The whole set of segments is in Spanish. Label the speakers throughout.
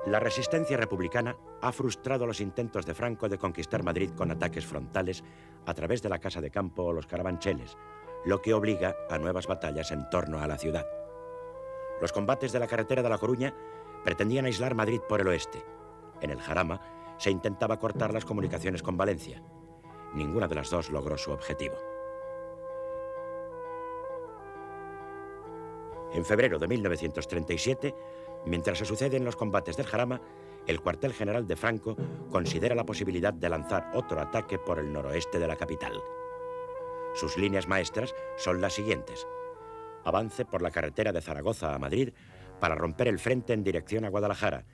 Speaker 1: La resistencia republicana ha frustrado los intentos de Franco de conquistar Madrid con ataques frontales a través de la Casa de Campo o los Carabancheles, lo que obliga a nuevas batallas en torno a la ciudad. Los combates de la carretera de La Coruña pretendían aislar Madrid por el oeste. En el Jarama se intentaba cortar las comunicaciones con Valencia. Ninguna de las dos logró su objetivo. En febrero de 1937, mientras se suceden los combates del Jarama, el cuartel general de Franco considera la posibilidad de lanzar otro ataque por el noroeste de la capital. Sus líneas maestras son las siguientes: avance por la carretera de Zaragoza a Madrid para romper el frente en dirección a Guadalajara,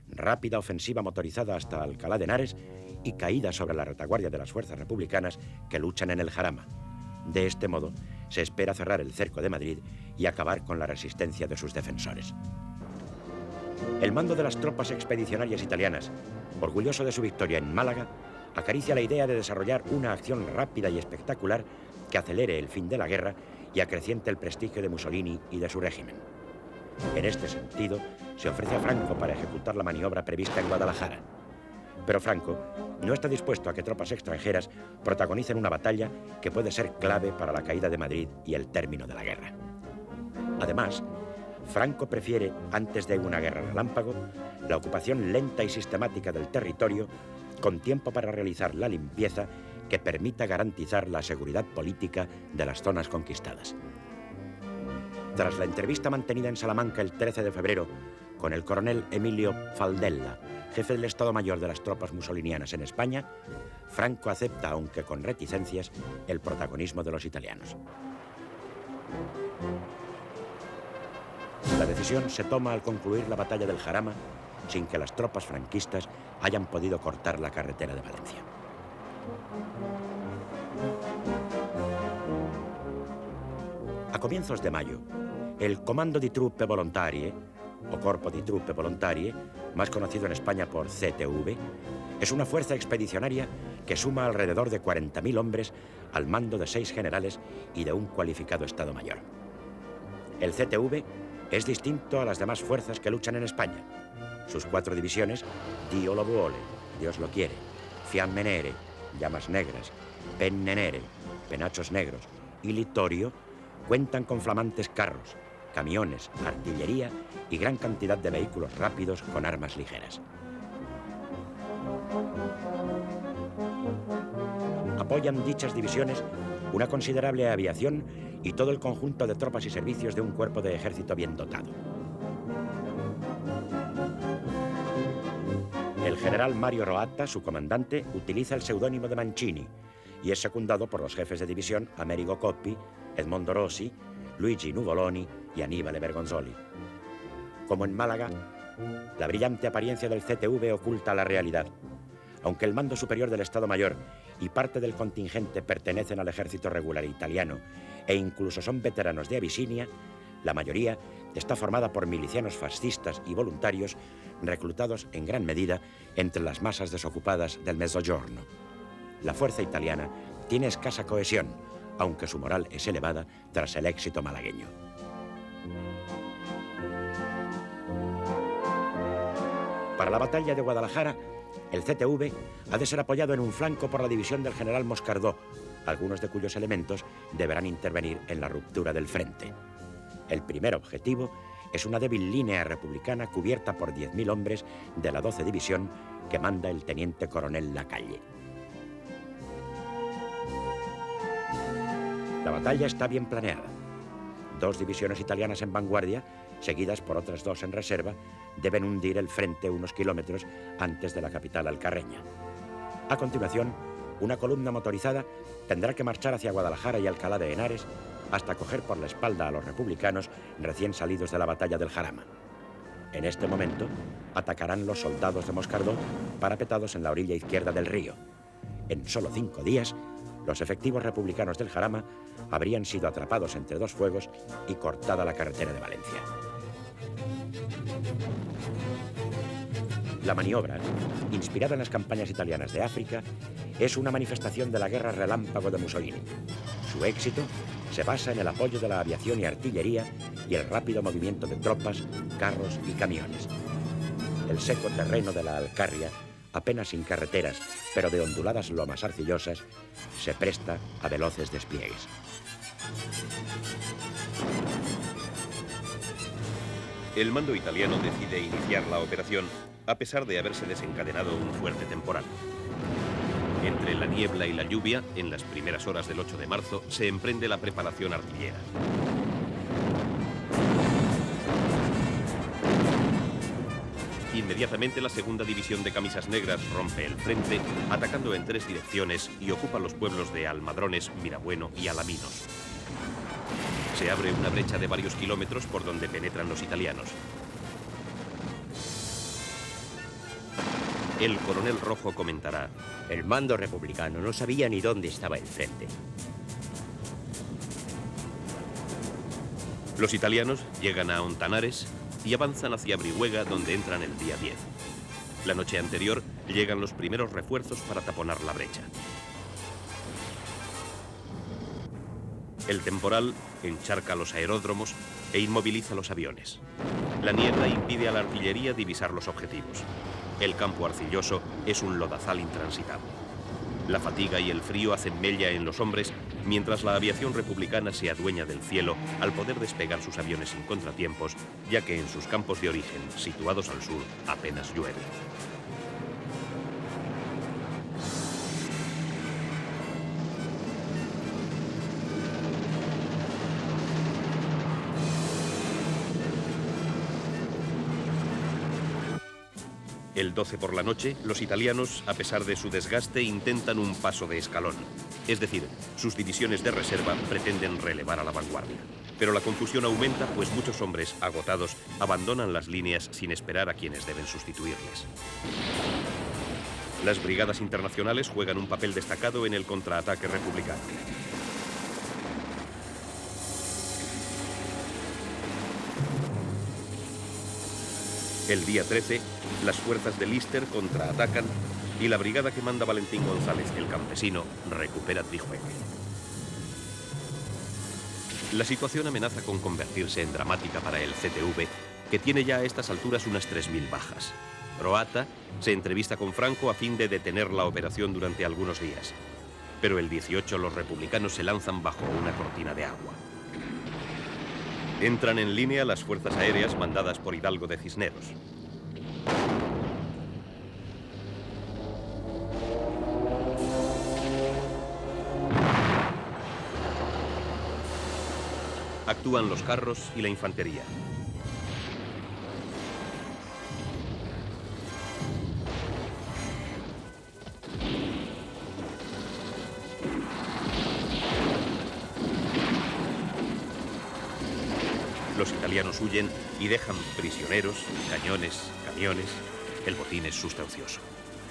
Speaker 1: rápida ofensiva motorizada hasta Alcalá de Henares y caída sobre la retaguardia de las fuerzas republicanas que luchan en el Jarama. De este modo, se espera cerrar el cerco de Madrid y acabar con la resistencia de sus defensores. El mando de las tropas expedicionarias italianas, orgulloso de su victoria en Málaga, acaricia la idea de desarrollar una acción rápida y espectacular que acelere el fin de la guerra y acreciente el prestigio de Mussolini y de su régimen. En este sentido, se ofrece a Franco para ejecutar la maniobra prevista en Guadalajara. Pero Franco no está dispuesto a que tropas extranjeras protagonicen una batalla que puede ser clave para la caída de Madrid y el término de la guerra. Además, Franco prefiere, antes de una guerra relámpago, la ocupación lenta y sistemática del territorio, con tiempo para realizar la limpieza que permita garantizar la seguridad política de las zonas conquistadas. Tras la entrevista mantenida en Salamanca el 13 de febrero con el coronel Emilio Faldella, jefe del Estado Mayor de las tropas musolinianas en España, Franco acepta, aunque con reticencias, el protagonismo de los italianos. La decisión se toma al concluir la batalla del Jarama, sin que las tropas franquistas hayan podido cortar la carretera de Valencia. A comienzos de mayo, el Comando di Truppe Volontarie, o Corpo di Truppe Volontarie, más conocido en España por CTV, es una fuerza expedicionaria que suma alrededor de 40.000 hombres al mando de 6 generales y de un cualificado Estado Mayor. El CTV es distinto a las demás fuerzas que luchan en España. Sus 4 divisiones, Dio lo vuole, Dios lo quiere, Fiamme Nere, Llamas Negras, Penne Nere, Penachos Negros y Littorio, cuentan con flamantes carros, camiones, artillería y gran cantidad de vehículos rápidos con armas ligeras. Apoyan dichas divisiones una considerable aviación y todo el conjunto de tropas y servicios de un cuerpo de ejército bien dotado. El general Mario Roatta, su comandante, utiliza el seudónimo de Mancini y es secundado por los jefes de división Amerigo Coppi, Edmondo Rossi, Luigi Nuvoloni y Annibale Bergonzoli. Como en Málaga, la brillante apariencia del CTV oculta la realidad. Aunque el mando superior del Estado Mayor y parte del contingente pertenecen al ejército regular italiano e incluso son veteranos de Abisinia, la mayoría está formada por milicianos fascistas y voluntarios reclutados en gran medida entre las masas desocupadas del Mezzogiorno. La fuerza italiana tiene escasa cohesión, aunque su moral es elevada tras el éxito malagueño. Para la batalla de Guadalajara, el CTV ha de ser apoyado en un flanco por la división del general Moscardó, algunos de cuyos elementos deberán intervenir en la ruptura del frente. El primer objetivo es una débil línea republicana cubierta por 10.000 hombres de la 12 División que manda el teniente coronel Lacalle. La batalla está bien planeada. 2 divisiones italianas en vanguardia, seguidas por otras 2 en reserva, deben hundir el frente unos kilómetros antes de la capital alcarreña. A continuación, una columna motorizada tendrá que marchar hacia Guadalajara y Alcalá de Henares hasta coger por la espalda a los republicanos recién salidos de la batalla del Jarama. En este momento, atacarán los soldados de Moscardó parapetados en la orilla izquierda del río. En solo 5 días, los efectivos republicanos del Jarama habrían sido atrapados entre 2 fuegos y cortada la carretera de Valencia. La maniobra, inspirada en las campañas italianas de África, es una manifestación de la guerra relámpago de Mussolini. Su éxito se basa en el apoyo de la aviación y artillería y el rápido movimiento de tropas, carros y camiones. el seco terreno de la Alcarria, apenas sin carreteras, pero de onduladas lomas arcillosas, se presta a veloces despliegues.
Speaker 2: El mando italiano decide iniciar la operación a pesar de haberse desencadenado un fuerte temporal. Entre la niebla y la lluvia, en las primeras horas del 8 de marzo, se emprende la preparación artillera. Inmediatamente la segunda división de camisas negras rompe el frente, atacando en 3 direcciones y ocupa los pueblos de Almadrones, Mirabueno y Alaminos. Se abre una brecha de varios kilómetros por donde penetran los italianos. El coronel Rojo comentará:
Speaker 3: el mando republicano no sabía ni dónde estaba el frente.
Speaker 2: Los italianos llegan a Ontanares y avanzan hacia Brihuega, donde entran el día 10. La noche anterior llegan los primeros refuerzos para taponar la brecha. El temporal encharca los aeródromos e inmoviliza los aviones. La niebla impide a la artillería divisar los objetivos. El campo arcilloso es un lodazal intransitable. La fatiga y el frío hacen mella en los hombres, mientras la aviación republicana se adueña del cielo al poder despegar sus aviones sin contratiempos, ya que en sus campos de origen, situados al sur, apenas llueve. El 12 por la noche, los italianos, a pesar de su desgaste, intentan un paso de escalón. Es decir, sus divisiones de reserva pretenden relevar a la vanguardia. Pero la confusión aumenta, pues muchos hombres, agotados, abandonan las líneas sin esperar a quienes deben sustituirles. Las brigadas internacionales juegan un papel destacado en el contraataque republicano. El día 13, las fuerzas de Lister contraatacan y la brigada que manda Valentín González, el campesino, recupera Brihuega. La situación amenaza con convertirse en dramática para el CTV, que tiene ya a estas alturas unas 3.000 bajas. Broata se entrevista con Franco a fin de detener la operación durante algunos días. Pero el 18 los republicanos se lanzan bajo una cortina de agua. Entran en línea las fuerzas aéreas mandadas por Hidalgo de Cisneros. Actúan los carros y la infantería. Los italianos huyen y dejan prisioneros, cañones, camiones. El botín es sustancioso.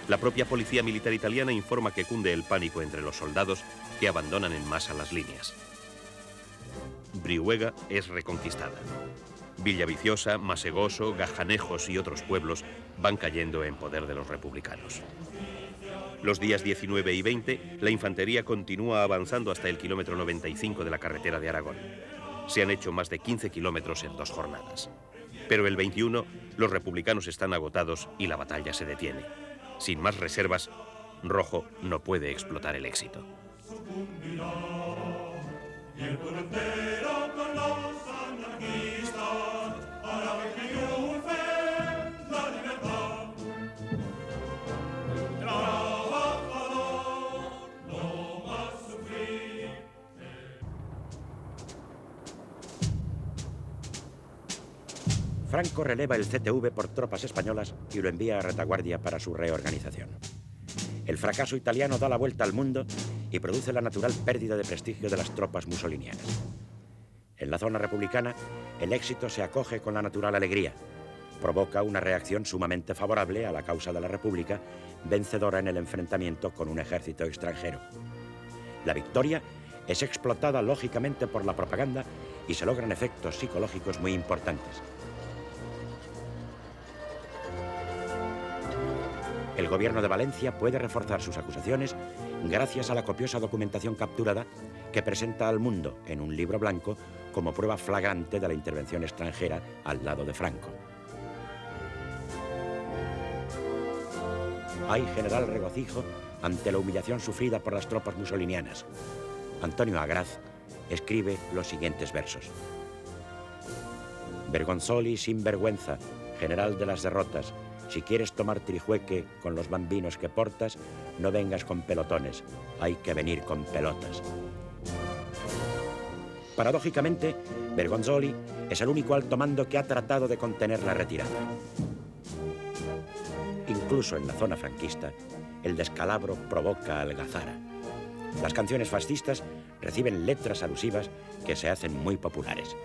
Speaker 2: La propia policía militar italiana informa que cunde el pánico entre los soldados, que abandonan en masa las líneas. Brihuega es reconquistada. Villaviciosa, Masegoso, Gajanejos y otros pueblos van cayendo en poder de los republicanos. Los días 19 y 20, la infantería continúa avanzando hasta el kilómetro 95 de la carretera de Aragón. Se han hecho más de 15 kilómetros en 2 jornadas. Pero el 21, los republicanos están agotados y la batalla se detiene. Sin más reservas, Rojo no puede explotar el éxito.
Speaker 1: Franco releva el CTV por tropas españolas y lo envía a retaguardia para su reorganización. El fracaso italiano da la vuelta al mundo y produce la natural pérdida de prestigio de las tropas mussolinianas. En la zona republicana, el éxito se acoge con la natural alegría. Provoca una reacción sumamente favorable a la causa de la República, vencedora en el enfrentamiento con un ejército extranjero. La victoria es explotada lógicamente por la propaganda y se logran efectos psicológicos muy importantes. El gobierno de Valencia puede reforzar sus acusaciones gracias a la copiosa documentación capturada que presenta al mundo en un libro blanco como prueba flagrante de la intervención extranjera al lado de Franco. hay general regocijo ante la humillación sufrida por las tropas musolinianas. Antonio Agraz escribe los siguientes versos. Bergonzoli, sin vergüenza, general de las derrotas, si quieres tomar trijueque con los bambinos que portas, no vengas con pelotones, hay que venir con pelotas. Paradójicamente, Bergonzoli es el único alto mando que ha tratado de contener la retirada. Incluso en la zona franquista, el descalabro provoca algazara. Las canciones fascistas reciben letras alusivas que se hacen muy populares.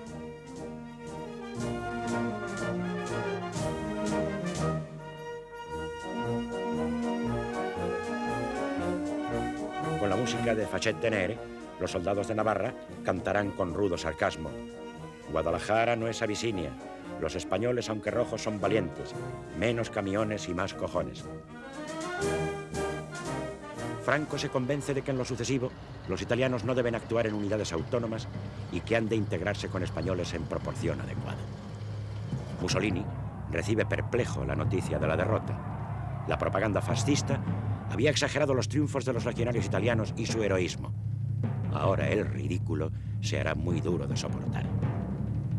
Speaker 1: Con la música de Fachet Tenere, los soldados de Navarra cantarán con rudo sarcasmo. Guadalajara no es Abisinia. Los españoles, aunque rojos, son valientes. Menos camiones y más cojones. Franco se convence de que en lo sucesivo los italianos no deben actuar en unidades autónomas y que han de integrarse con españoles en proporción adecuada. Mussolini recibe perplejo la noticia de la derrota. La propaganda fascista había exagerado los triunfos de los legionarios italianos y su heroísmo. Ahora el ridículo se hará muy duro de soportar.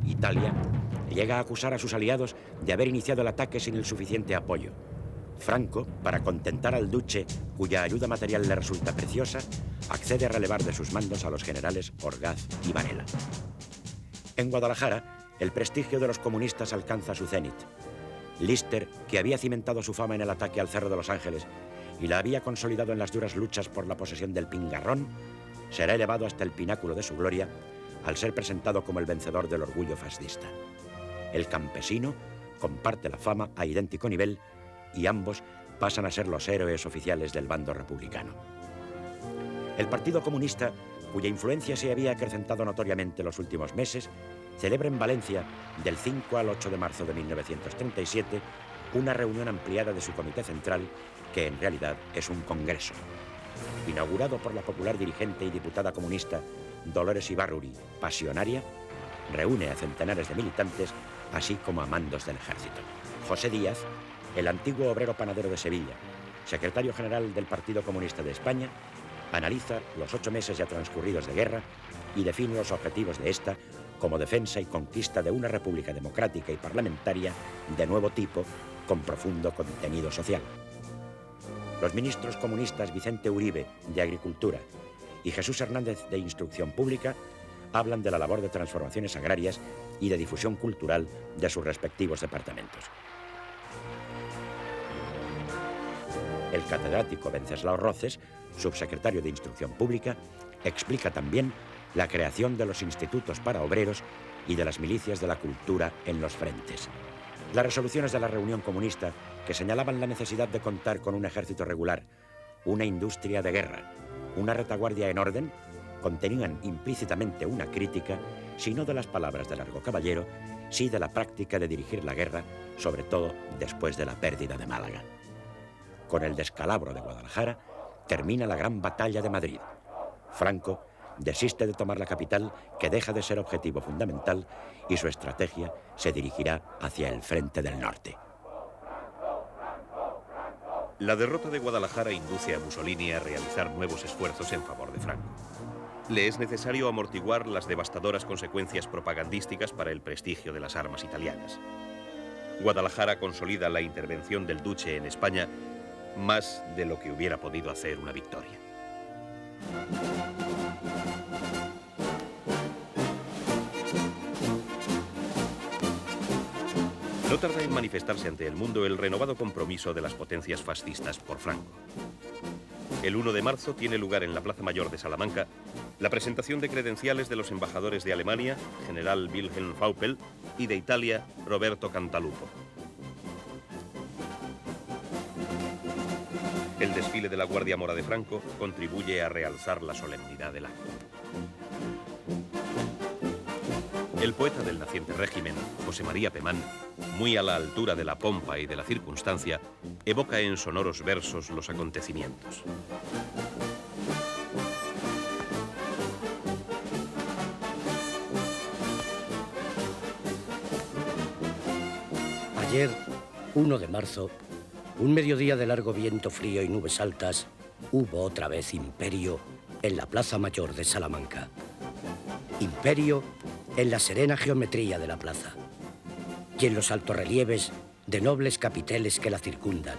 Speaker 1: Italia llega a acusar a sus aliados de haber iniciado el ataque sin el suficiente apoyo. Franco, para contentar al duce, cuya ayuda material le resulta preciosa, accede a relevar de sus mandos a los generales Orgaz y Varela. En Guadalajara, el prestigio de los comunistas alcanza su cenit. Lister, que había cimentado su fama en el ataque al Cerro de los Ángeles y la había consolidado en las duras luchas por la posesión del Pingarrón, será elevado hasta el pináculo de su gloria al ser presentado como el vencedor del orgullo fascista. El campesino comparte la fama a idéntico nivel y ambos pasan a ser los héroes oficiales del bando republicano. El Partido Comunista, cuya influencia se había acrecentado notoriamente en los últimos meses, celebra en Valencia, del 5 al 8 de marzo de 1937, una reunión ampliada de su comité central, que en realidad es un congreso. Inaugurado por la popular dirigente y diputada comunista Dolores Ibarruri, pasionaria, reúne a centenares de militantes, así como a mandos del ejército. José Díaz, el antiguo obrero panadero de Sevilla, secretario general del Partido Comunista de España, analiza los 8 meses ya transcurridos de guerra y define los objetivos de esta como defensa y conquista de una república democrática y parlamentaria de nuevo tipo con profundo contenido social. Los ministros comunistas Vicente Uribe, de Agricultura, y Jesús Hernández, de Instrucción Pública, hablan de la labor de transformaciones agrarias y de difusión cultural de sus respectivos departamentos. El catedrático Wenceslao Roces, subsecretario de Instrucción Pública, explica también la creación de los institutos para obreros y de las milicias de la cultura en los frentes. Las resoluciones de la reunión comunista, que señalaban la necesidad de contar con un ejército regular, una industria de guerra, una retaguardia en orden, contenían implícitamente una crítica, si no de las palabras de Largo Caballero, sí de la práctica de dirigir la guerra, sobre todo después de la pérdida de Málaga. Con el descalabro de Guadalajara, termina la gran batalla de Madrid. Franco desiste de tomar la capital, que deja de ser objetivo fundamental, y su estrategia se dirigirá hacia el frente del norte.
Speaker 2: La derrota de Guadalajara induce a Mussolini a realizar nuevos esfuerzos en favor de Franco. Le es necesario amortiguar las devastadoras consecuencias propagandísticas para el prestigio de las armas italianas. Guadalajara consolida la intervención del duce en España más de lo que hubiera podido hacer una victoria. No tarda en manifestarse ante el mundo el renovado compromiso de las potencias fascistas por Franco. El 1 de marzo tiene lugar en la Plaza Mayor de Salamanca la presentación de credenciales de los embajadores de Alemania, general Wilhelm Vaupel, y de Italia, Roberto Cantalupo. El desfile de la Guardia Mora de Franco contribuye a realzar la solemnidad del acto. El poeta del naciente régimen, José María Pemán, muy a la altura de la pompa y de la circunstancia, evoca en sonoros versos los acontecimientos.
Speaker 4: Ayer, 1 de marzo, Un mediodía de largo viento frío y nubes altas, hubo otra vez imperio en la Plaza Mayor de Salamanca. Imperio en la serena geometría de la plaza y en los altorrelieves de nobles capiteles que la circundan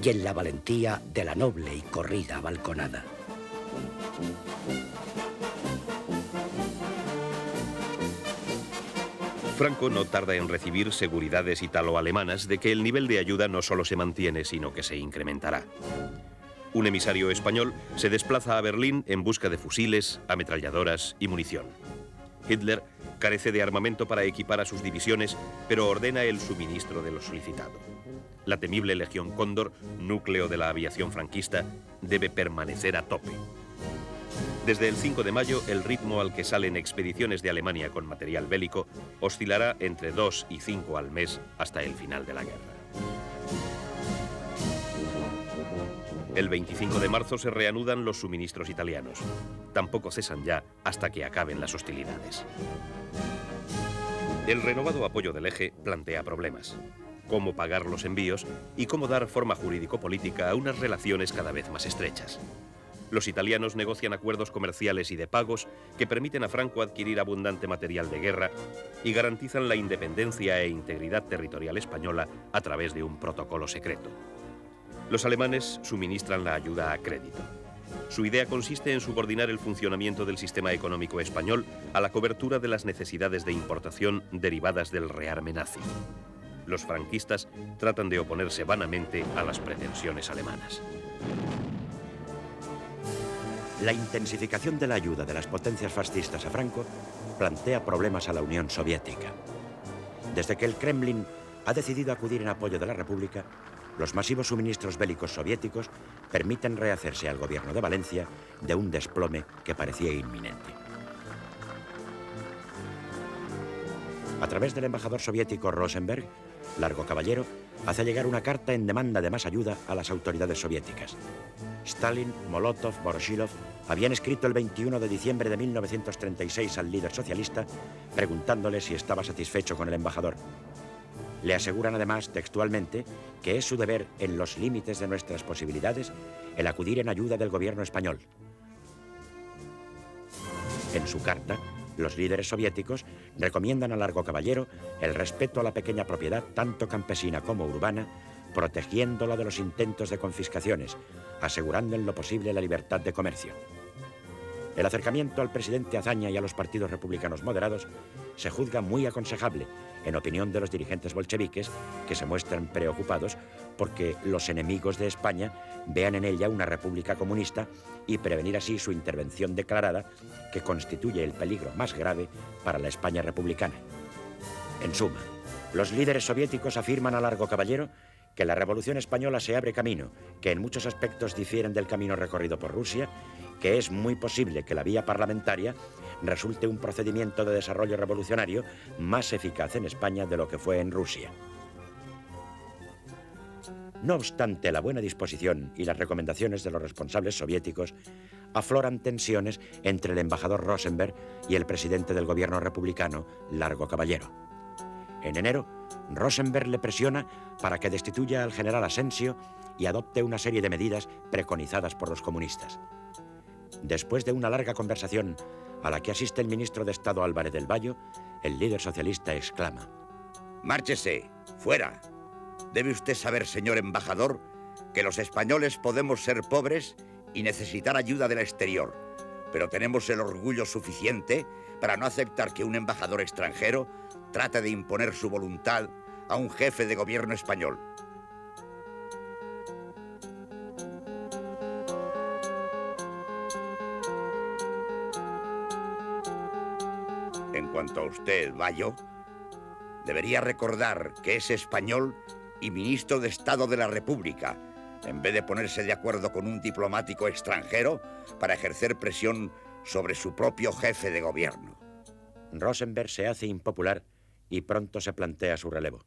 Speaker 4: y en la valentía de la noble y corrida balconada.
Speaker 2: Franco no tarda en recibir seguridades italo-alemanas de que el nivel de ayuda no solo se mantiene, sino que se incrementará. Un emisario español se desplaza a Berlín en busca de fusiles, ametralladoras y munición. Hitler carece de armamento para equipar a sus divisiones, pero ordena el suministro de lo solicitado. La temible Legión Cóndor, núcleo de la aviación franquista, debe permanecer a tope. Desde el 5 de mayo, el ritmo al que salen expediciones de Alemania con material bélico oscilará entre 2 y 5 al mes hasta el final de la guerra. El 25 de marzo se reanudan los suministros italianos. Tampoco cesan ya hasta que acaben las hostilidades. El renovado apoyo del Eje plantea problemas. Cómo pagar los envíos y cómo dar forma jurídico-política a unas relaciones cada vez más estrechas. Los italianos negocian acuerdos comerciales y de pagos que permiten a Franco adquirir abundante material de guerra y garantizan la independencia e integridad territorial española a través de un protocolo secreto. Los alemanes suministran la ayuda a crédito. Su idea consiste en subordinar el funcionamiento del sistema económico español a la cobertura de las necesidades de importación derivadas del rearme nazi. Los franquistas tratan de oponerse vanamente a las pretensiones alemanas.
Speaker 1: La intensificación de la ayuda de las potencias fascistas a Franco plantea problemas a la Unión Soviética. Desde que el Kremlin ha decidido acudir en apoyo de la República, los masivos suministros bélicos soviéticos permiten rehacerse al gobierno de Valencia de un desplome que parecía inminente. A través del embajador soviético Rosenberg, Largo Caballero hace llegar una carta en demanda de más ayuda a las autoridades soviéticas. Stalin, Molotov, Voroshilov habían escrito el 21 de diciembre de 1936 al líder socialista preguntándole si estaba satisfecho con el embajador. Le aseguran además textualmente que es su deber, en los límites de nuestras posibilidades, el acudir en ayuda del gobierno español. En su carta, los líderes soviéticos recomiendan a Largo Caballero el respeto a la pequeña propiedad, tanto campesina como urbana, protegiéndola de los intentos de confiscaciones, asegurando en lo posible la libertad de comercio. El acercamiento al presidente Azaña y a los partidos republicanos moderados se juzga muy aconsejable, en opinión de los dirigentes bolcheviques, que se muestran preocupados porque los enemigos de España vean en ella una república comunista y prevenir así su intervención declarada, que constituye el peligro más grave para la España republicana. En suma, los líderes soviéticos afirman a Largo Caballero que la Revolución Española se abre camino, que en muchos aspectos difieren del camino recorrido por Rusia, que es muy posible que la vía parlamentaria resulte un procedimiento de desarrollo revolucionario más eficaz en España de lo que fue en Rusia. No obstante la buena disposición y las recomendaciones de los responsables soviéticos, afloran tensiones entre el embajador Rosenberg y el presidente del gobierno republicano, Largo Caballero. En enero, Rosenberg le presiona para que destituya al general Asensio y adopte una serie de medidas preconizadas por los comunistas. Después de una larga conversación a la que asiste el ministro de Estado Álvarez del Valle, el líder socialista exclama:
Speaker 5: «Márchese, fuera. Debe usted saber, señor embajador, que los españoles podemos ser pobres y necesitar ayuda del exterior, pero tenemos el orgullo suficiente para no aceptar que un embajador extranjero trate de imponer su voluntad a un jefe de gobierno español». En cuanto a usted, Bayo, debería recordar que es español y ministro de Estado de la República, en vez de ponerse de acuerdo con un diplomático extranjero para ejercer presión sobre su propio jefe de gobierno.
Speaker 1: Rosenberg se hace impopular y pronto se plantea su relevo.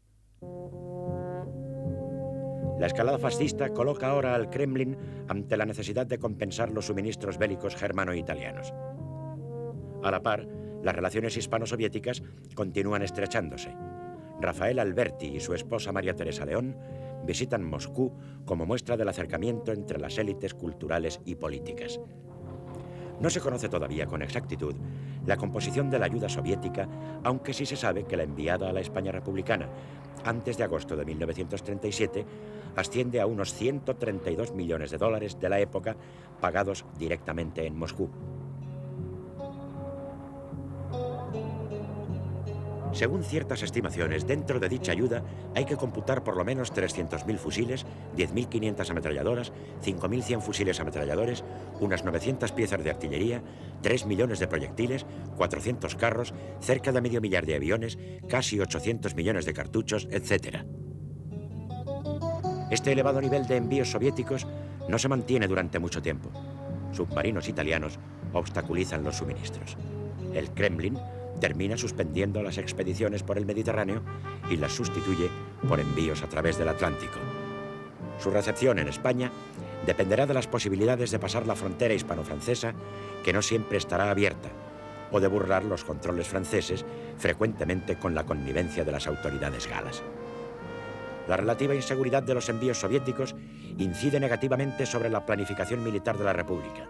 Speaker 1: La escalada fascista coloca ahora al Kremlin ante la necesidad de compensar los suministros bélicos germano-italianos. A la par, las relaciones hispano-soviéticas continúan estrechándose. Rafael Alberti y su esposa María Teresa León visitan Moscú como muestra del acercamiento entre las élites culturales y políticas. No se conoce todavía con exactitud la composición de la ayuda soviética, aunque sí se sabe que la enviada a la España republicana antes de agosto de 1937 asciende a unos 132 millones de dólares de la época, pagados directamente en Moscú. Según ciertas estimaciones, dentro de dicha ayuda hay que computar por lo menos 300.000 fusiles, 10.500 ametralladoras, 5.100 fusiles ametralladores, unas 900 piezas de artillería, 3 millones de proyectiles, 400 carros, cerca de medio millar de aviones, casi 800 millones de cartuchos, etc. Este elevado nivel de envíos soviéticos no se mantiene durante mucho tiempo. Submarinos italianos obstaculizan los suministros. El Kremlin termina suspendiendo las expediciones por el Mediterráneo y las sustituye por envíos a través del Atlántico. Su recepción en España dependerá de las posibilidades de pasar la frontera hispano-francesa, que no siempre estará abierta, o de burlar los controles franceses, frecuentemente con la connivencia de las autoridades galas. La relativa inseguridad de los envíos soviéticos incide negativamente sobre la planificación militar de la República.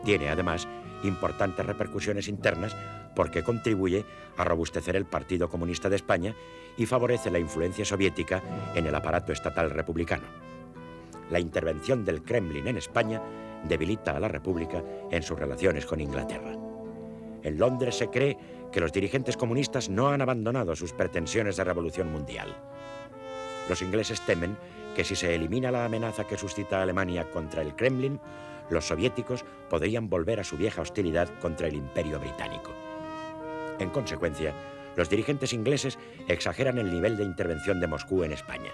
Speaker 1: Tiene, además, importantes repercusiones internas porque contribuye a robustecer el Partido Comunista de España y favorece la influencia soviética en el aparato estatal republicano. La intervención del Kremlin en España debilita a la República en sus relaciones con Inglaterra. En Londres se cree que los dirigentes comunistas no han abandonado sus pretensiones de revolución mundial. Los ingleses temen que si se elimina la amenaza que suscita Alemania contra el Kremlin, los soviéticos podrían volver a su vieja hostilidad contra el Imperio británico. En consecuencia, los dirigentes ingleses exageran el nivel de intervención de Moscú en España.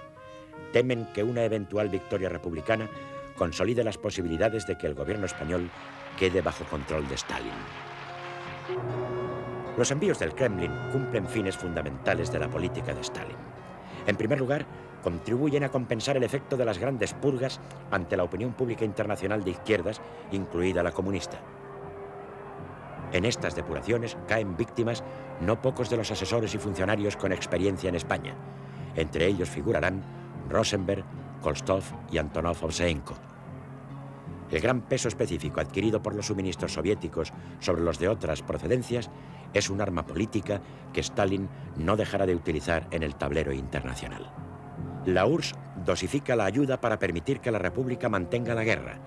Speaker 1: Temen que una eventual victoria republicana consolide las posibilidades de que el gobierno español quede bajo control de Stalin. Los envíos del Kremlin cumplen fines fundamentales de la política de Stalin. En primer lugar, contribuyen a compensar el efecto de las grandes purgas ante la opinión pública internacional de izquierdas, incluida la comunista. En estas depuraciones caen víctimas no pocos de los asesores y funcionarios con experiencia en España. Entre ellos figurarán Rosenberg, Kolstov y Antonov Ovseenko. El gran peso específico adquirido por los suministros soviéticos sobre los de otras procedencias es un arma política que Stalin no dejará de utilizar en el tablero internacional. La URSS dosifica la ayuda para permitir que la República mantenga la guerra,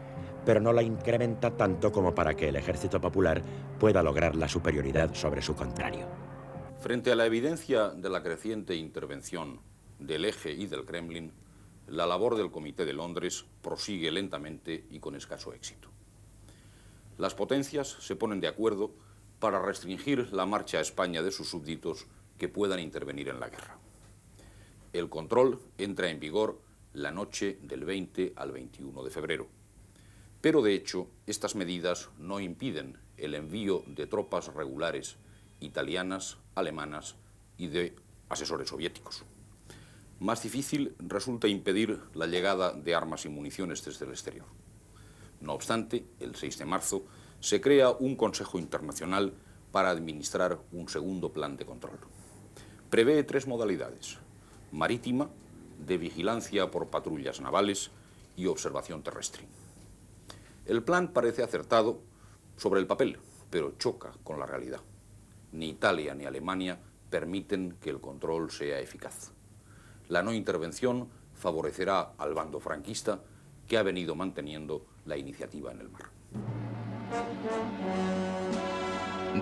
Speaker 1: pero no la incrementa tanto como para que el ejército popular pueda lograr la superioridad sobre su contrario.
Speaker 6: Frente a la evidencia de la creciente intervención del Eje y del Kremlin, la labor del Comité de Londres prosigue lentamente y con escaso éxito. Las potencias se ponen de acuerdo para restringir la marcha a España de sus súbditos que puedan intervenir en la guerra. El control entra en vigor la noche del 20 al 21 de febrero. Pero, de hecho, estas medidas no impiden el envío de tropas regulares italianas, alemanas y de asesores soviéticos. Más difícil resulta impedir la llegada de armas y municiones desde el exterior. No obstante, el 6 de marzo se crea un Consejo Internacional para administrar un segundo plan de control. Prevé 3 modalidades: marítima, de vigilancia por patrullas navales y observación terrestre. El plan parece acertado sobre el papel, pero choca con la realidad. Ni Italia ni Alemania permiten que el control sea eficaz. La no intervención favorecerá al bando franquista, que ha venido manteniendo la iniciativa en el mar.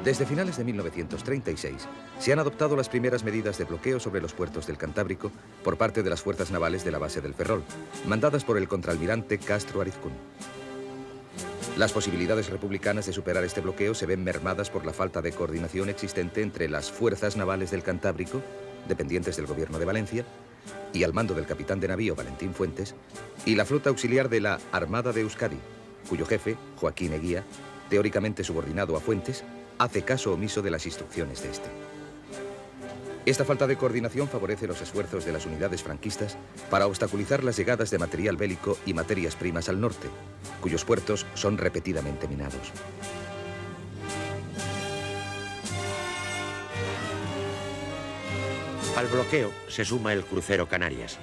Speaker 7: Desde finales de 1936 se han adoptado las primeras medidas de bloqueo sobre los puertos del Cantábrico por parte de las fuerzas navales de la base del Ferrol, mandadas por el contraalmirante Castro Arizcún. Las posibilidades republicanas de superar este bloqueo se ven mermadas por la falta de coordinación existente entre las fuerzas navales del Cantábrico, dependientes del gobierno de Valencia, y al mando del capitán de navío Valentín Fuentes, y la flota auxiliar de la Armada de Euskadi, cuyo jefe, Joaquín Eguía, teóricamente subordinado a Fuentes, hace caso omiso de las instrucciones de este. Esta falta de coordinación favorece los esfuerzos de las unidades franquistas para obstaculizar las llegadas de material bélico y materias primas al norte, cuyos puertos son repetidamente minados.
Speaker 1: Al bloqueo se suma el crucero Canarias,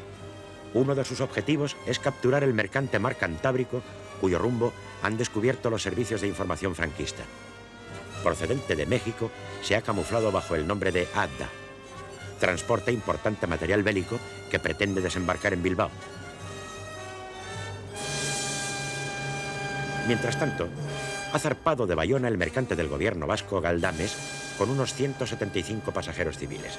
Speaker 1: Uno de sus objetivos es capturar el mercante mar Cantábrico, cuyo rumbo han descubierto los servicios de información franquista. Procedente de México, se ha camuflado bajo el nombre de Adda. Transporta importante material bélico que pretende desembarcar en Bilbao. Mientras tanto, ha zarpado de Bayona el mercante del gobierno vasco Galdames con unos 175 pasajeros civiles.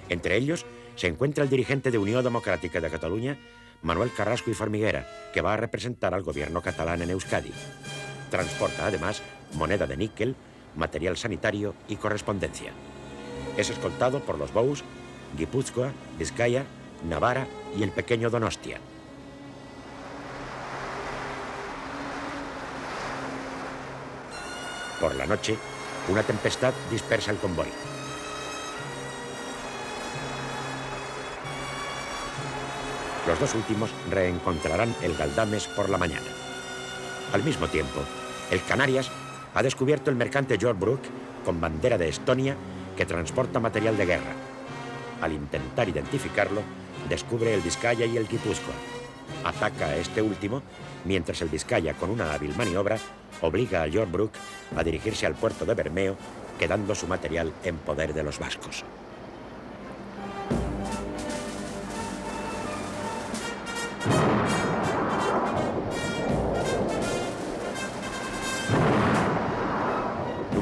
Speaker 1: Entre ellos se encuentra el dirigente de Unión Democrática de Cataluña, Manuel Carrasco y Formiguera, que va a representar al gobierno catalán en Euskadi. Transporta además moneda de níquel, material sanitario y correspondencia. Es escoltado por los BOUs Guipúzcoa, Vizcaya, Navarra y el pequeño Donostia. Por la noche, una tempestad dispersa el convoy. Los dos últimos reencontrarán el Galdames por la mañana. Al mismo tiempo, el Canarias ha descubierto el mercante George Brook con bandera de Estonia que transporta material de guerra. Al intentar identificarlo, descubre el Vizcaya y el Guipúzcoa. Ataca a este último, mientras el Vizcaya, con una hábil maniobra, obliga a George Brook a dirigirse al puerto de Bermeo, quedando su material en poder de los vascos.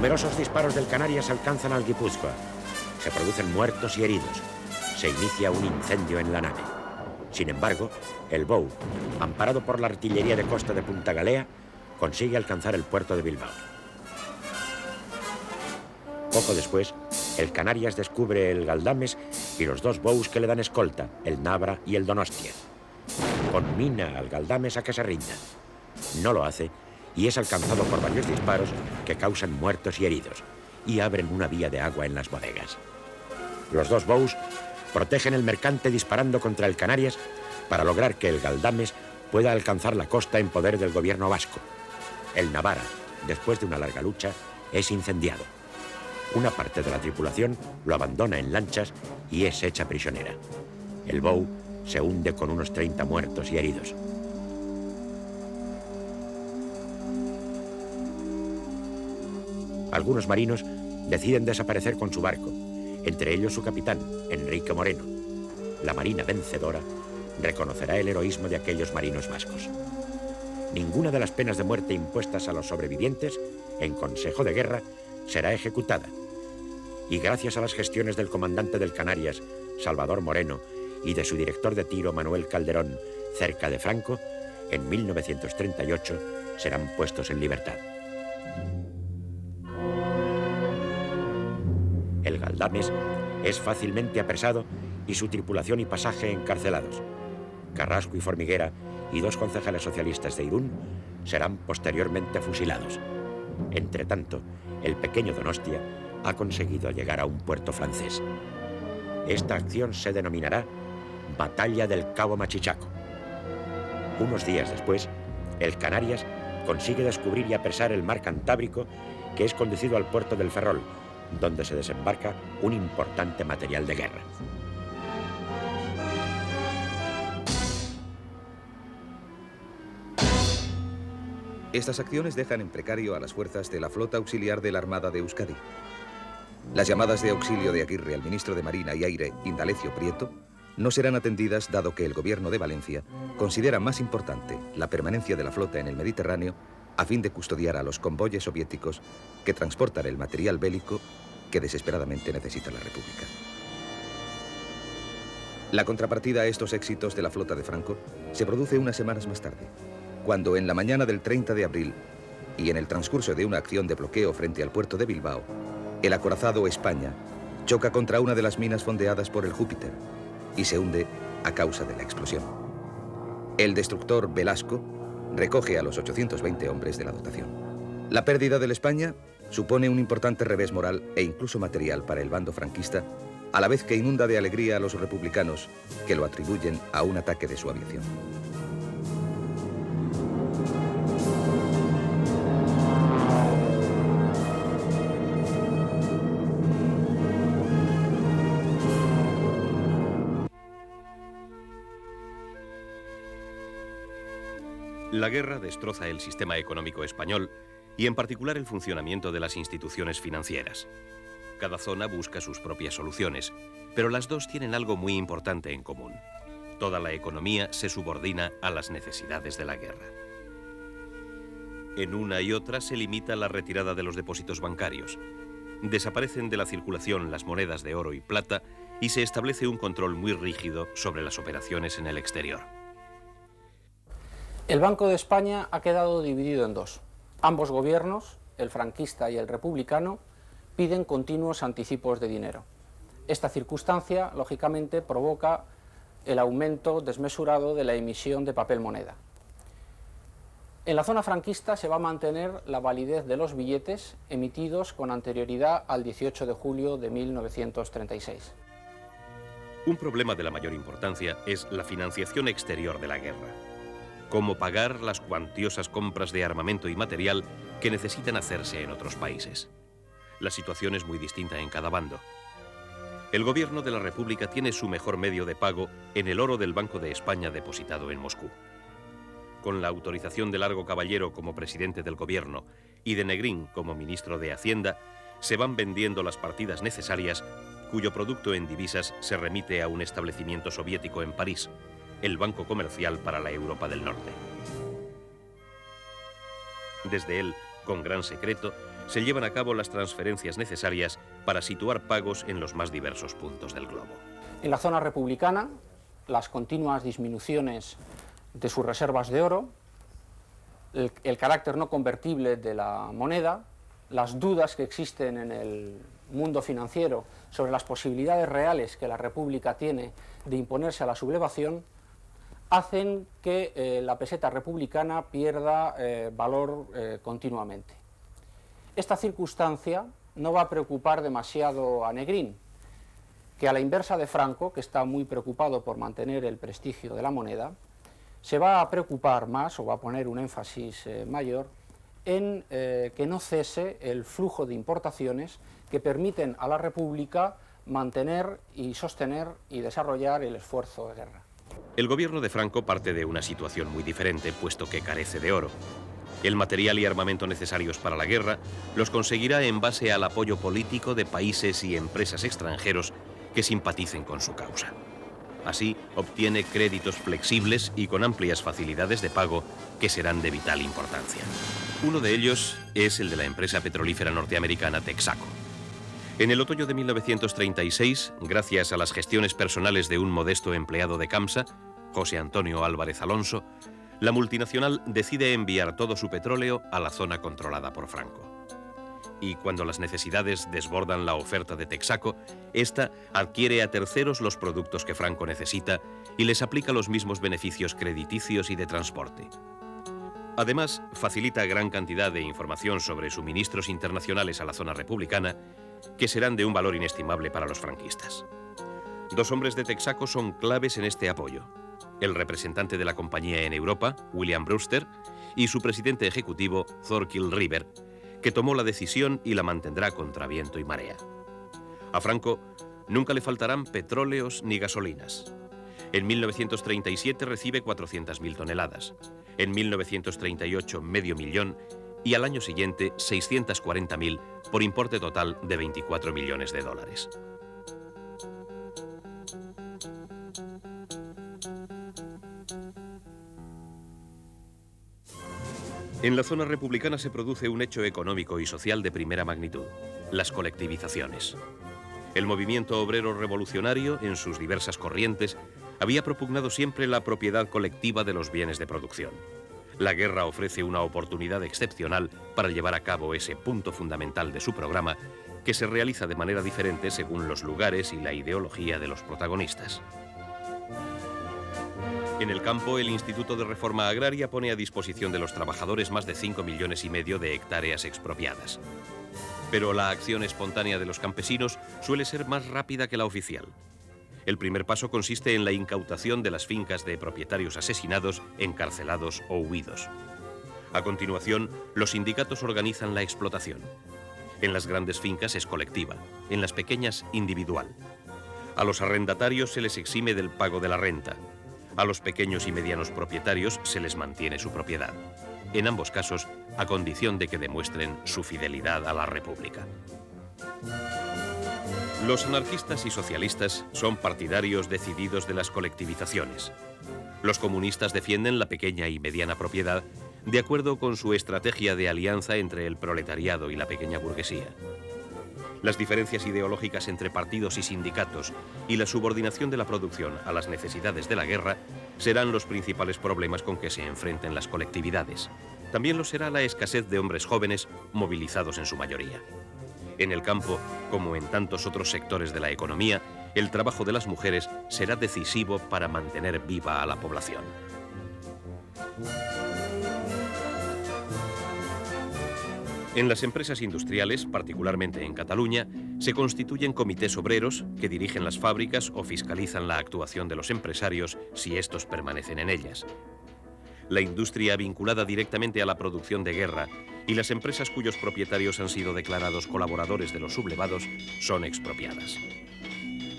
Speaker 1: Numerosos disparos del Canarias alcanzan al Guipúzcoa. Se producen muertos y heridos. Se inicia un incendio en la nave. Sin embargo, el BOU, amparado por la artillería de costa de Punta Galea, consigue alcanzar el puerto de Bilbao. Poco después, el Canarias descubre el Galdames y los dos BOUs que le dan escolta, el Nabra y el Donostia. Conmina al Galdames a que se rinda. No lo hace y es alcanzado por varios disparos que causan muertos y heridos y abren una vía de agua en las bodegas. Los dos BOUs protegen el mercante disparando contra el Canarias para lograr que el Galdames pueda alcanzar la costa en poder del gobierno vasco. El Navarra, después de una larga lucha, es incendiado. Una parte de la tripulación lo abandona en lanchas y es hecha prisionera. El BOU se hunde con unos 30 muertos y heridos. Algunos marinos deciden desaparecer con su barco, entre ellos su capitán, Enrique Moreno. La marina vencedora reconocerá el heroísmo de aquellos marinos vascos. Ninguna de las penas de muerte impuestas a los sobrevivientes en consejo de guerra será ejecutada. Y gracias a las gestiones del comandante del Canarias, Salvador Moreno, y de su director de tiro, Manuel Calderón, cerca de Franco, en 1938 serán puestos en libertad. El Galdames es fácilmente apresado y su tripulación y pasaje encarcelados. Carrasco y Formiguera y dos concejales socialistas de Irún serán posteriormente fusilados. Entretanto, el pequeño Donostia ha conseguido llegar a un puerto francés. Esta acción se denominará Batalla del Cabo Machichaco. Unos días después, el Canarias consigue descubrir y apresar el mar Cantábrico, que es conducido al puerto del Ferrol, donde se desembarca un importante material de guerra.
Speaker 7: Estas acciones dejan en precario a las fuerzas de la flota auxiliar de la Armada de Euskadi. Las llamadas de auxilio de Aguirre al ministro de Marina y Aire, Indalecio Prieto, no serán atendidas dado que el gobierno de Valencia considera más importante la permanencia de la flota en el Mediterráneo a fin de custodiar a los convoyes soviéticos que transportan el material bélico que desesperadamente necesita la República. La contrapartida a estos éxitos de la flota de Franco se produce unas semanas más tarde, cuando en la mañana del 30 de abril y en el transcurso de una acción de bloqueo frente al puerto de Bilbao, el acorazado España choca contra una de las minas fondeadas por el Júpiter y se hunde a causa de la explosión. El destructor Velasco recoge a los 820 hombres de la dotación. La pérdida del España supone un importante revés moral e incluso material para el bando franquista, a la vez que inunda de alegría a los republicanos que lo atribuyen a un ataque de su aviación.
Speaker 2: La guerra destroza el sistema económico español y en particular el funcionamiento de las instituciones financieras. Cada zona busca sus propias soluciones, pero las dos tienen algo muy importante en común. Toda la economía se subordina a las necesidades de la guerra. En una y otra se limita la retirada de los depósitos bancarios. Desaparecen de la circulación las monedas de oro y plata y se establece un control muy rígido sobre las operaciones en el exterior.
Speaker 8: El Banco de España ha quedado dividido en dos. Ambos gobiernos, el franquista y el republicano, piden continuos anticipos de dinero. Esta circunstancia, lógicamente, provoca el aumento desmesurado de la emisión de papel moneda. En la zona franquista se va a mantener la validez de los billetes emitidos con anterioridad al 18 de julio de 1936.
Speaker 2: Un problema de la mayor importancia es la financiación exterior de la guerra. Cómo pagar las cuantiosas compras de armamento y material que necesitan hacerse en otros países. La situación es muy distinta en cada bando. El gobierno de la República tiene su mejor medio de pago en el oro del Banco de España depositado en Moscú. Con la autorización de Largo Caballero como presidente del gobierno y de Negrín como ministro de Hacienda, se van vendiendo las partidas necesarias, cuyo producto en divisas se remite a un establecimiento soviético en París, el Banco Comercial para la Europa del Norte. Desde él, con gran secreto, se llevan a cabo las transferencias necesarias para situar pagos en los más diversos puntos del globo.
Speaker 8: En la zona republicana, las continuas disminuciones de sus reservas de oro, el carácter no convertible de la moneda, las dudas que existen en el mundo financiero sobre las posibilidades reales que la República tiene de imponerse a la sublevación, hacen que la peseta republicana pierda valor continuamente. Esta circunstancia no va a preocupar demasiado a Negrín, que a la inversa de Franco, que está muy preocupado por mantener el prestigio de la moneda, se va a preocupar más, o va a poner un énfasis mayor, en que no cese el flujo de importaciones que permiten a la República mantener y sostener y desarrollar el esfuerzo de guerra.
Speaker 2: El gobierno de Franco parte de una situación muy diferente, puesto que carece de oro. El material y armamento necesarios para la guerra los conseguirá en base al apoyo político de países y empresas extranjeros que simpaticen con su causa. Así, obtiene créditos flexibles y con amplias facilidades de pago que serán de vital importancia. Uno de ellos es el de la empresa petrolífera norteamericana Texaco. En el otoño de 1936, gracias a las gestiones personales de un modesto empleado de Camsa, José Antonio Álvarez Alonso, la multinacional decide enviar todo su petróleo a la zona controlada por Franco. Y cuando las necesidades desbordan la oferta de Texaco, esta adquiere a terceros los productos que Franco necesita y les aplica los mismos beneficios crediticios y de transporte. Además, facilita gran cantidad de información sobre suministros internacionales a la zona republicana que serán de un valor inestimable para los franquistas. Dos hombres de Texaco son claves en este apoyo: el representante de la compañía en Europa, William Brewster, y su presidente ejecutivo, Thorkild River, que tomó la decisión y la mantendrá contra viento y marea. A Franco nunca le faltarán petróleos ni gasolinas. En 1937 recibe 400.000 toneladas, en 1938 medio millón y al año siguiente 640.000 por importe total de 24 millones de dólares. En la zona republicana se produce un hecho económico y social de primera magnitud: las colectivizaciones. El movimiento obrero revolucionario, en sus diversas corrientes, había propugnado siempre la propiedad colectiva de los bienes de producción. La guerra ofrece una oportunidad excepcional para llevar a cabo ese punto fundamental de su programa, que se realiza de manera diferente según los lugares y la ideología de los protagonistas. En el campo, el Instituto de Reforma Agraria pone a disposición de los trabajadores más de 5,5 millones de hectáreas expropiadas. Pero la acción espontánea de los campesinos suele ser más rápida que la oficial. El primer paso consiste en la incautación de las fincas de propietarios asesinados, encarcelados o huidos. A continuación, los sindicatos organizan la explotación. En las grandes fincas es colectiva, en las pequeñas individual. A los arrendatarios se les exime del pago de la renta. A los pequeños y medianos propietarios se les mantiene su propiedad. En ambos casos, a condición de que demuestren su fidelidad a la República. Los anarquistas y socialistas son partidarios decididos de las colectivizaciones. Los comunistas defienden la pequeña y mediana propiedad de acuerdo con su estrategia de alianza entre el proletariado y la pequeña burguesía. Las diferencias ideológicas entre partidos y sindicatos y la subordinación de la producción a las necesidades de la guerra serán los principales problemas con que se enfrenten las colectividades. También lo será la escasez de hombres jóvenes movilizados en su mayoría. En el campo, como en tantos otros sectores de la economía, el trabajo de las mujeres será decisivo para mantener viva a la población. En las empresas industriales, particularmente en Cataluña, se constituyen comités obreros que dirigen las fábricas o fiscalizan la actuación de los empresarios si estos permanecen en ellas. La industria vinculada directamente a la producción de guerra y las empresas cuyos propietarios han sido declarados colaboradores de los sublevados son expropiadas.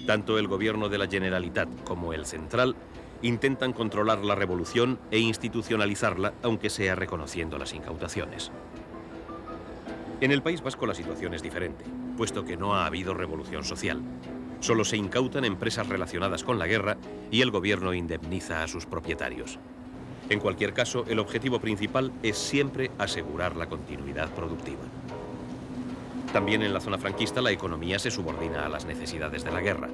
Speaker 2: Tanto el gobierno de la Generalitat como el central intentan controlar la revolución e institucionalizarla, aunque sea reconociendo las incautaciones. En el País Vasco la situación es diferente, puesto que no ha habido revolución social. Solo se incautan empresas relacionadas con la guerra y el gobierno indemniza a sus propietarios. En cualquier caso, el objetivo principal es siempre asegurar la continuidad productiva. También en la zona franquista la economía se subordina a las necesidades de la guerra.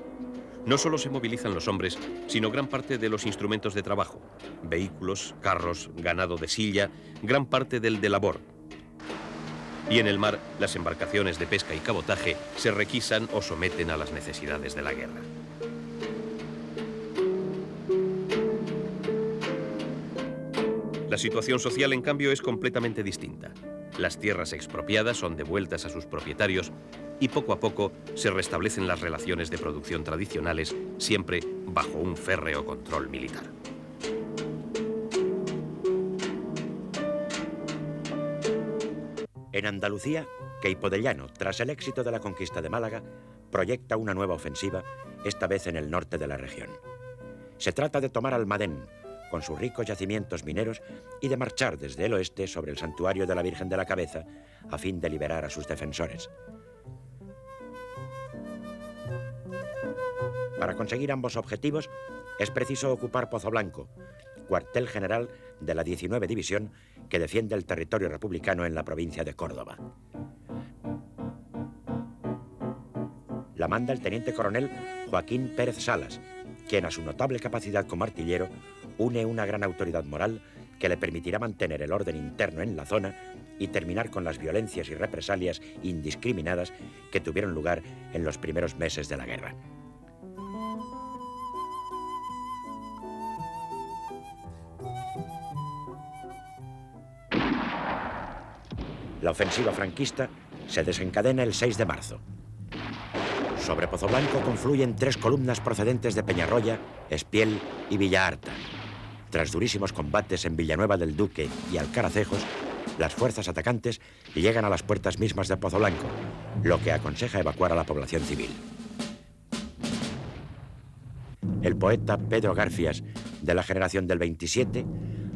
Speaker 2: No solo se movilizan los hombres, sino gran parte de los instrumentos de trabajo, vehículos, carros, ganado de silla, gran parte del de labor. Y en el mar, las embarcaciones de pesca y cabotaje se requisan o someten a las necesidades de la guerra. La situación social, en cambio, es completamente distinta. Las tierras expropiadas son devueltas a sus propietarios y poco a poco se restablecen las relaciones de producción tradicionales, siempre bajo un férreo control militar.
Speaker 1: En Andalucía, Queipo de Llano, tras el éxito de la conquista de Málaga, proyecta una nueva ofensiva, esta vez en el norte de la región. Se trata de tomar Almadén, con sus ricos yacimientos mineros, y de marchar desde el oeste sobre el santuario de la Virgen de la Cabeza, a fin de liberar a sus defensores. Para conseguir ambos objetivos, es preciso ocupar Pozoblanco, cuartel general de la 19 División que defiende el territorio republicano en la provincia de Córdoba. La manda el teniente coronel Joaquín Pérez Salas, quien a su notable capacidad como artillero une una gran autoridad moral que le permitirá mantener el orden interno en la zona y terminar con las violencias y represalias indiscriminadas que tuvieron lugar en los primeros meses de la guerra. La ofensiva franquista se desencadena el 6 de marzo. Sobre Pozoblanco confluyen 3 columnas procedentes de Peñarroya, Espiel y Villaharta. Tras durísimos combates en Villanueva del Duque y Alcaracejos, las fuerzas atacantes llegan a las puertas mismas de Pozoblanco, lo que aconseja evacuar a la población civil. El poeta Pedro Garfias, de la generación del 27,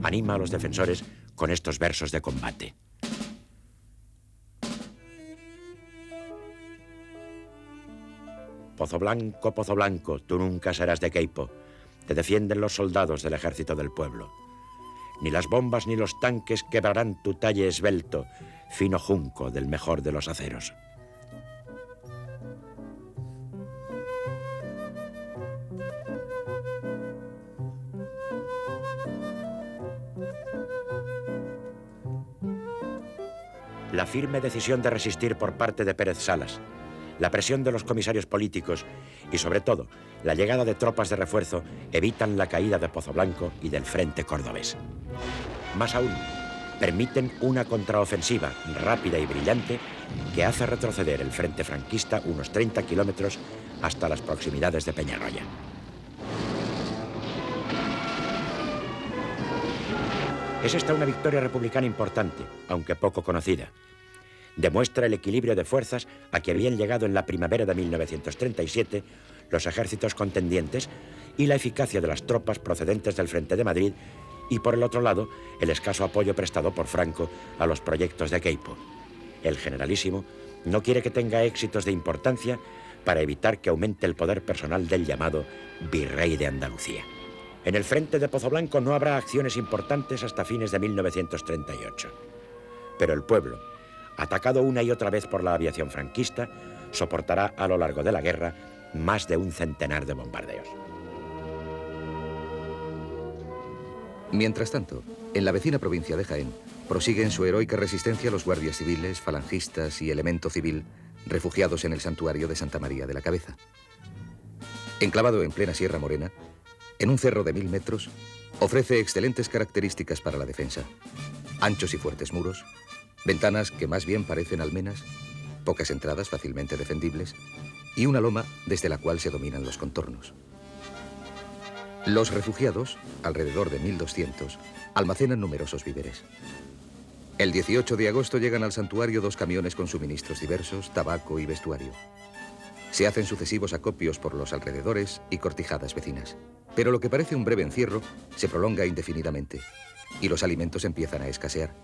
Speaker 1: anima a los defensores con estos versos de combate. Pozoblanco, Pozoblanco, tú nunca serás de Queipo. Te defienden los soldados del ejército del pueblo. Ni las bombas ni los tanques quebrarán tu talle esbelto, fino junco del mejor de los aceros. La firme decisión de resistir por parte de Pérez Salas, la presión de los comisarios políticos y, sobre todo, la llegada de tropas de refuerzo evitan la caída de Pozoblanco y del frente cordobés. Más aún, permiten una contraofensiva rápida y brillante que hace retroceder el frente franquista unos 30 kilómetros hasta las proximidades de Peñarroya. Es esta una victoria republicana importante, aunque poco conocida. Demuestra el equilibrio de fuerzas a que habían llegado en la primavera de 1937 los ejércitos contendientes y la eficacia de las tropas procedentes del frente de Madrid, y por el otro lado, el escaso apoyo prestado por Franco a los proyectos de Queipo. El generalísimo no quiere que tenga éxitos de importancia para evitar que aumente el poder personal del llamado virrey de Andalucía. En el frente de Pozoblanco no habrá acciones importantes hasta fines de 1938. Pero el pueblo, atacado una y otra vez por la aviación franquista, soportará a lo largo de la guerra más de un centenar de bombardeos.
Speaker 7: Mientras tanto, en la vecina provincia de Jaén, prosiguen su heroica resistencia los guardias civiles, falangistas y elemento civil refugiados en el santuario de Santa María de la Cabeza. Enclavado en plena Sierra Morena, en un cerro de 1000 metros, ofrece excelentes características para la defensa. Anchos y fuertes muros, ventanas que más bien parecen almenas, pocas entradas fácilmente defendibles y una loma desde la cual se dominan los contornos. Los refugiados, alrededor de 1200, almacenan numerosos víveres. El 18 de agosto llegan al santuario 2 camiones con suministros diversos, tabaco y vestuario. Se hacen sucesivos acopios por los alrededores y cortijadas vecinas. Pero lo que parece un breve encierro se prolonga indefinidamente y los alimentos empiezan a escasear.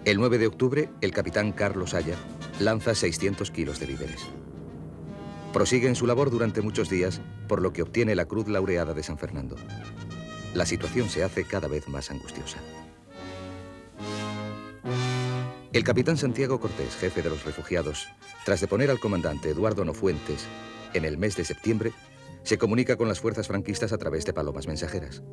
Speaker 7: El 9 de octubre, el capitán Carlos Haya lanza 600 kilos de víveres. Prosigue en su labor durante muchos días, por lo que obtiene la Cruz Laureada de San Fernando. La situación se hace cada vez más angustiosa. El capitán Santiago Cortés, jefe de los refugiados, tras deponer al comandante Eduardo Nofuentes en el mes de septiembre, se comunica con las fuerzas franquistas a través de palomas mensajeras.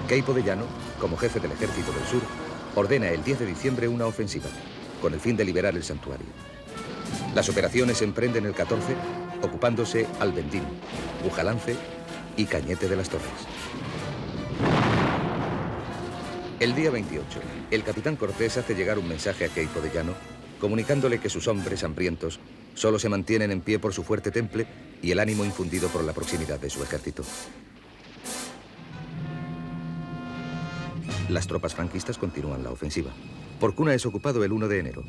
Speaker 7: Queipo de Llano, como jefe del Ejército del Sur, ordena el 10 de diciembre una ofensiva, con el fin de liberar el santuario. Las operaciones se emprenden el 14, ocupándose Albendín, Bujalance y Cañete de las Torres. El día 28, el capitán Cortés hace llegar un mensaje a Queipo de Llano, comunicándole que sus hombres hambrientos solo se mantienen en pie por su fuerte temple y el ánimo infundido por la proximidad de su ejército. Las tropas franquistas continúan la ofensiva. Porcuna es ocupado el 1 de enero,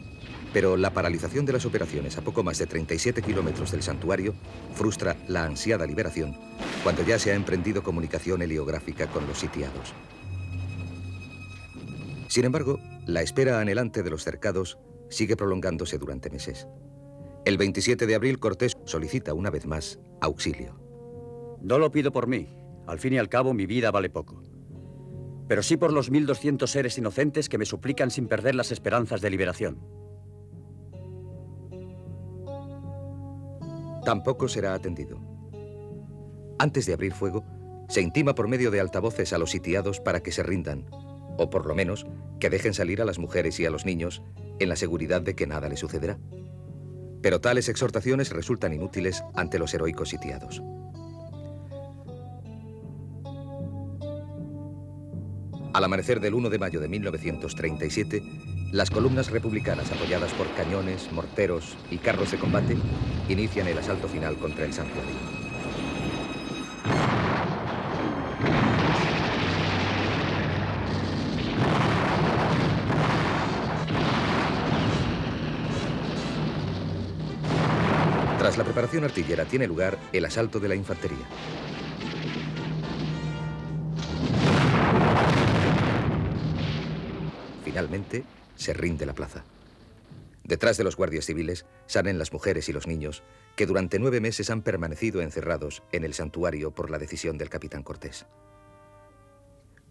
Speaker 7: pero la paralización de las operaciones a poco más de 37 kilómetros del santuario frustra la ansiada liberación cuando ya se ha emprendido comunicación heliográfica con los sitiados. Sin embargo, la espera anhelante de los cercados sigue prolongándose durante meses. El 27 de abril, Cortés solicita una vez más auxilio.
Speaker 9: No lo pido por mí. Al fin y al cabo, mi vida vale poco. Pero sí por los 1200 seres inocentes que me suplican sin perder las esperanzas de liberación.
Speaker 7: Tampoco será atendido. Antes de abrir fuego, se intima por medio de altavoces a los sitiados para que se rindan, o por lo menos que dejen salir a las mujeres y a los niños en la seguridad de que nada les sucederá. Pero tales exhortaciones resultan inútiles ante los heroicos sitiados. Al amanecer del 1 de mayo de 1937, las columnas republicanas apoyadas por cañones, morteros y carros de combate inician el asalto final contra el santuario. Tras la preparación artillera tiene lugar el asalto de la infantería. Finalmente, se rinde la plaza. Detrás de los guardias civiles salen las mujeres y los niños, que durante 9 meses han permanecido encerrados en el santuario por la decisión del capitán Cortés.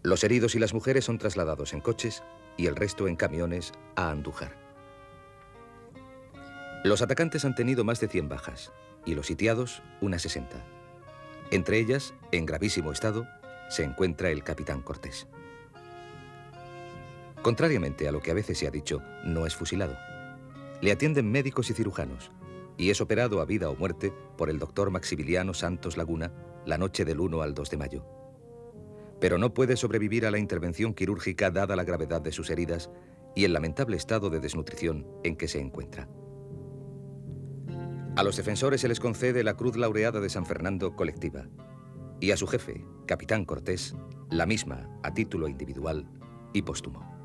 Speaker 7: Los heridos y las mujeres son trasladados en coches y el resto en camiones a Andújar. Los atacantes han tenido más de 100 bajas y los sitiados unas 60. Entre ellas, en gravísimo estado, se encuentra el capitán Cortés. Contrariamente a lo que a veces se ha dicho, no es fusilado. Le atienden médicos y cirujanos y es operado a vida o muerte por el doctor Maximiliano Santos Laguna la noche del 1 al 2 de mayo. Pero no puede sobrevivir a la intervención quirúrgica dada la gravedad de sus heridas y el lamentable estado de desnutrición en que se encuentra. A los defensores se les concede la Cruz Laureada de San Fernando colectiva y a su jefe, capitán Cortés, la misma a título individual y póstumo.